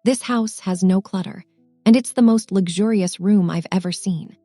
This house has no clutter, and it's the most luxurious room I've ever seen.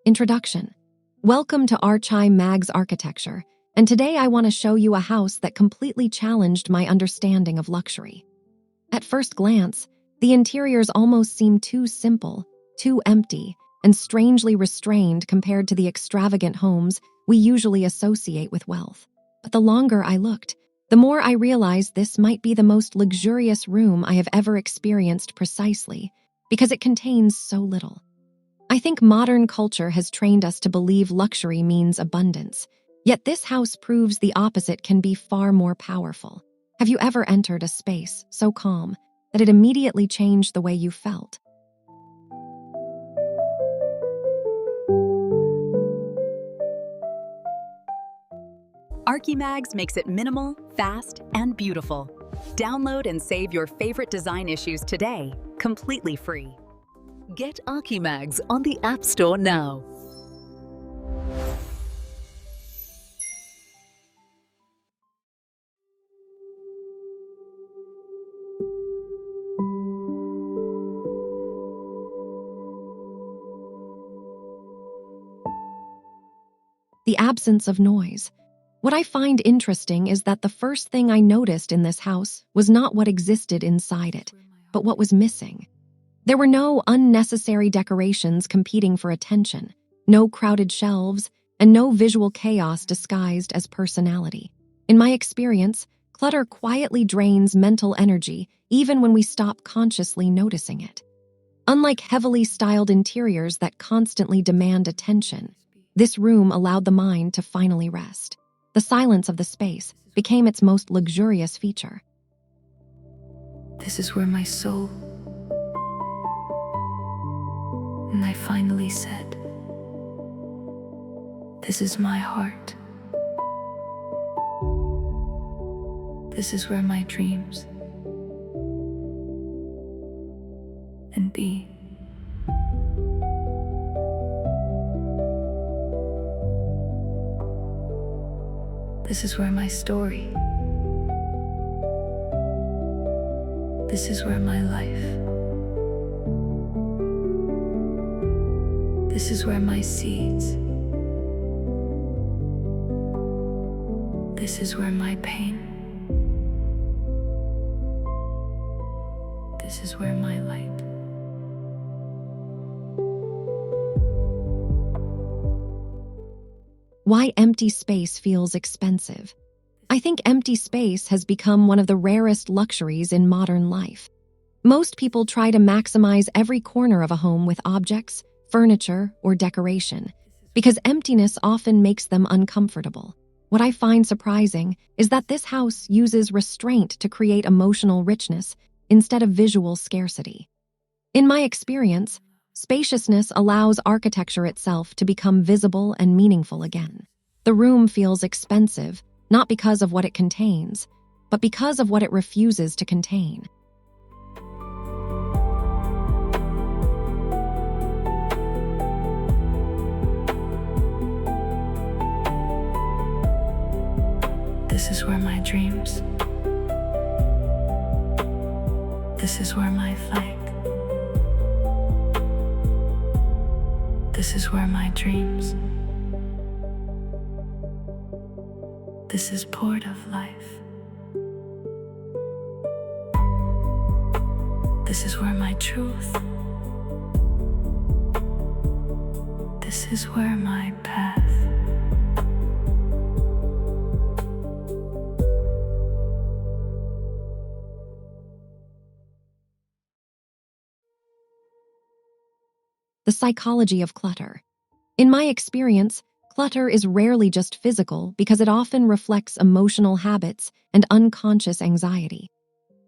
Introduction. Welcome to Archai Mag's Architecture, and today I want to show you a house that completely challenged my understanding of luxury. At first glance, the interiors almost seem too simple, too empty, and strangely restrained compared to the extravagant homes we usually associate with wealth. But the longer I looked, the more I realized this might be the most luxurious room I have ever experienced precisely because it contains so little. I think modern culture has trained us to believe luxury means abundance, yet this house proves the opposite can be far more powerful. Have you ever entered a space so calm that it immediately changed the way you felt? Archimags makes it minimal, fast, and beautiful. Download and save your favorite design issues today, completely free. Get Archimags on the App Store now. The absence of noise. What I find interesting is that the first thing I noticed in this house was not what existed inside it, but what was missing. There were no unnecessary decorations competing for attention, no crowded shelves, and no visual chaos disguised as personality. In my experience, clutter quietly drains mental energy even when we stop consciously noticing it. Unlike heavily styled interiors that constantly demand attention, this room allowed the mind to finally rest. The silence of the space became its most luxurious feature. This is where my soul. And I finally said, this is my heart. This is where my dreams and be. This is where my story. This is where my life. This is where my seeds. This is where my pain. This is where my light. Why empty space feels expensive. I think empty space has become one of the rarest luxuries in modern life. Most people try to maximize every corner of a home with objects, furniture, or decoration, because emptiness often makes them uncomfortable. What I find surprising is that this house uses restraint to create emotional richness instead of visual scarcity. In my experience, spaciousness allows architecture itself to become visible and meaningful again. The room feels expensive, not because of what it contains, but because of what it refuses to contain. This is where my dreams. This is where my flag. This is where my dreams. This is port of life. This is where my truth. This is where my path. The psychology of clutter. In my experience, Clutter is rarely just physical because it often reflects emotional habits and unconscious anxiety.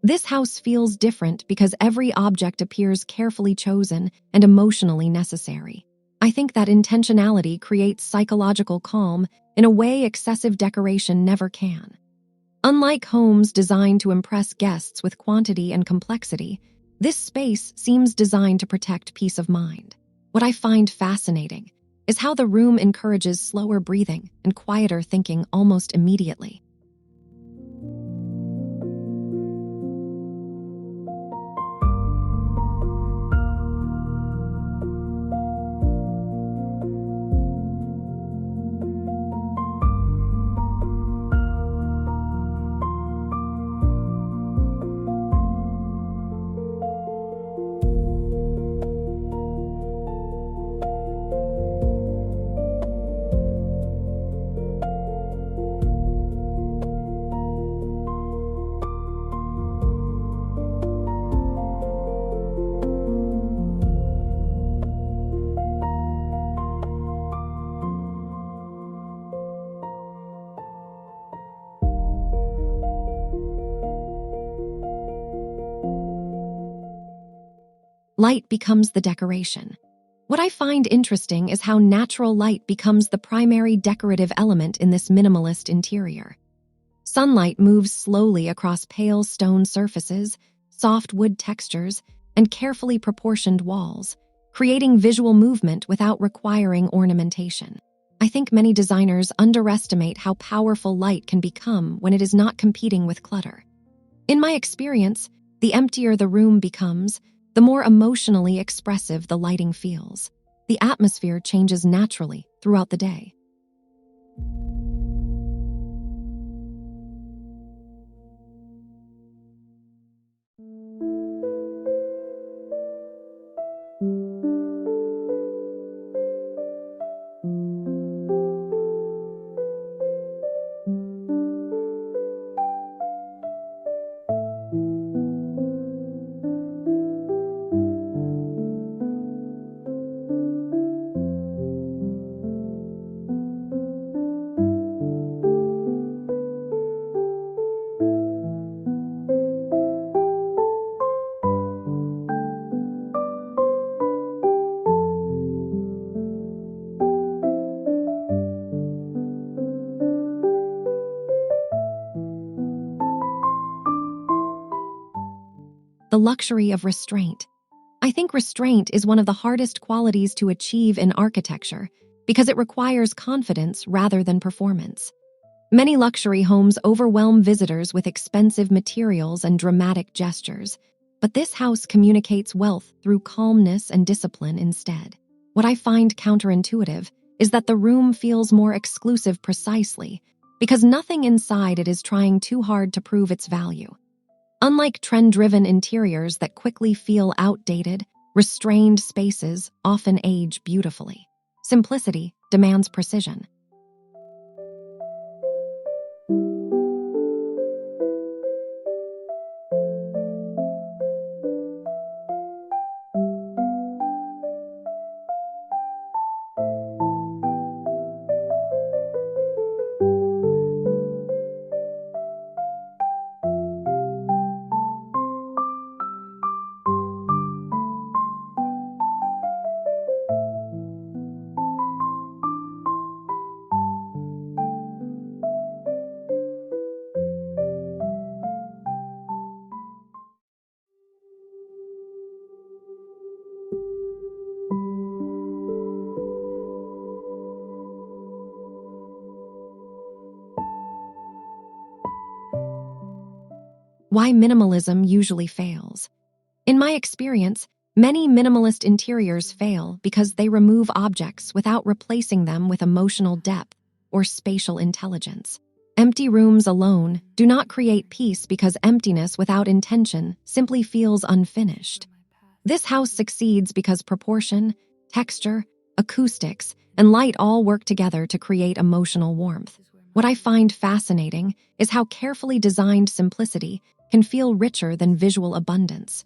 This house feels different because every object appears carefully chosen and emotionally necessary. I think that intentionality creates psychological calm in a way excessive decoration never can. Unlike homes designed to impress guests with quantity and complexity, this space seems designed to protect peace of mind. What I find fascinating is how the room encourages slower breathing and quieter thinking almost immediately. Light becomes the decoration. What I find interesting is how natural light becomes the primary decorative element in this minimalist interior. Sunlight moves slowly across pale stone surfaces, soft wood textures, and carefully proportioned walls, creating visual movement without requiring ornamentation. I think many designers underestimate how powerful light can become when it is not competing with clutter. In my experience, the emptier the room becomes, the more emotionally expressive the lighting feels. The atmosphere changes naturally throughout the day. The luxury of restraint. I think restraint is one of the hardest qualities to achieve in architecture because it requires confidence rather than performance. Many luxury homes overwhelm visitors with expensive materials and dramatic gestures, but this house communicates wealth through calmness and discipline instead. What I find counterintuitive is that the room feels more exclusive precisely because nothing inside it is trying too hard to prove its value. Unlike trend-driven interiors that quickly feel outdated, restrained spaces often age beautifully. Simplicity demands precision. Why minimalism usually fails. In my experience, many minimalist interiors fail because they remove objects without replacing them with emotional depth or spatial intelligence. Empty rooms alone do not create peace because emptiness without intention simply feels unfinished. This house succeeds because proportion, texture, acoustics, and light all work together to create emotional warmth. What I find fascinating is how carefully designed simplicity can feel richer than visual abundance.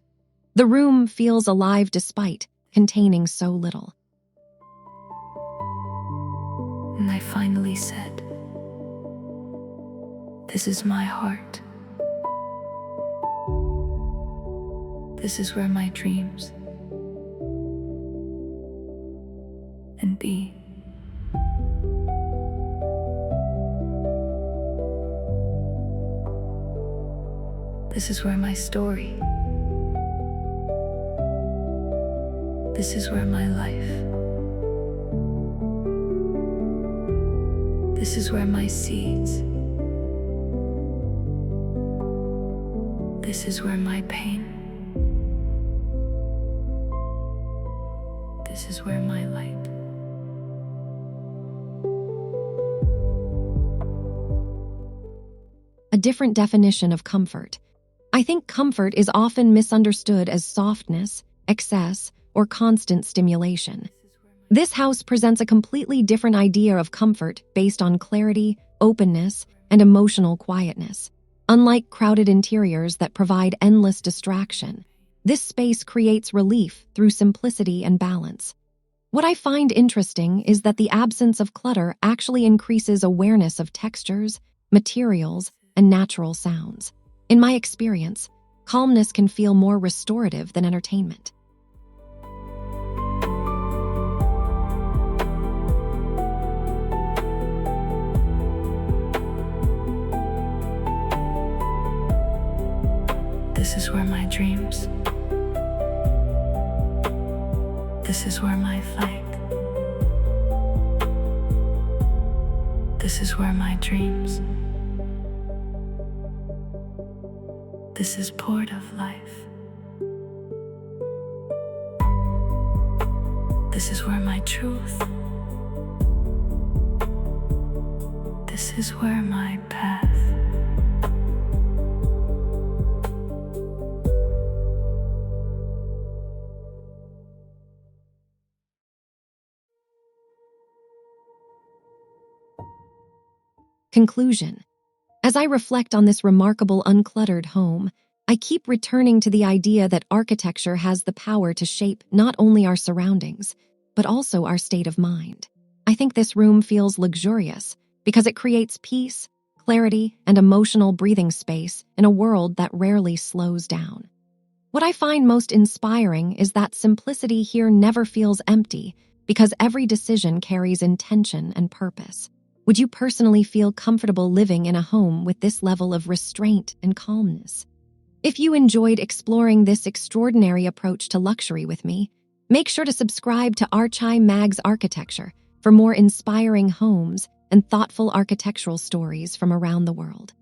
The room feels alive despite containing so little. And I finally said, "This is my heart. This is where my dreams and be." This is where my story. This is where my life. This is where my seeds. This is where my pain. This is where my light. A different definition of comfort. I think comfort is often misunderstood as softness, excess, or constant stimulation. This house presents a completely different idea of comfort based on clarity, openness, and emotional quietness. Unlike crowded interiors that provide endless distraction, this space creates relief through simplicity and balance. What I find interesting is that the absence of clutter actually increases awareness of textures, materials, and natural sounds. In my experience, calmness can feel more restorative than entertainment. This is where my dreams. This is where my flag. This is where my dreams. This is port of life. This is where my truth. This is where my path. Conclusion. As I reflect on this remarkable uncluttered home, I keep returning to the idea that architecture has the power to shape not only our surroundings, but also our state of mind. I think this room feels luxurious because it creates peace, clarity, and emotional breathing space in a world that rarely slows down. What I find most inspiring is that simplicity here never feels empty because every decision carries intention and purpose. Would you personally feel comfortable living in a home with this level of restraint and calmness? If you enjoyed exploring this extraordinary approach to luxury with me, make sure to subscribe to Archai Mag's Architecture for more inspiring homes and thoughtful architectural stories from around the world.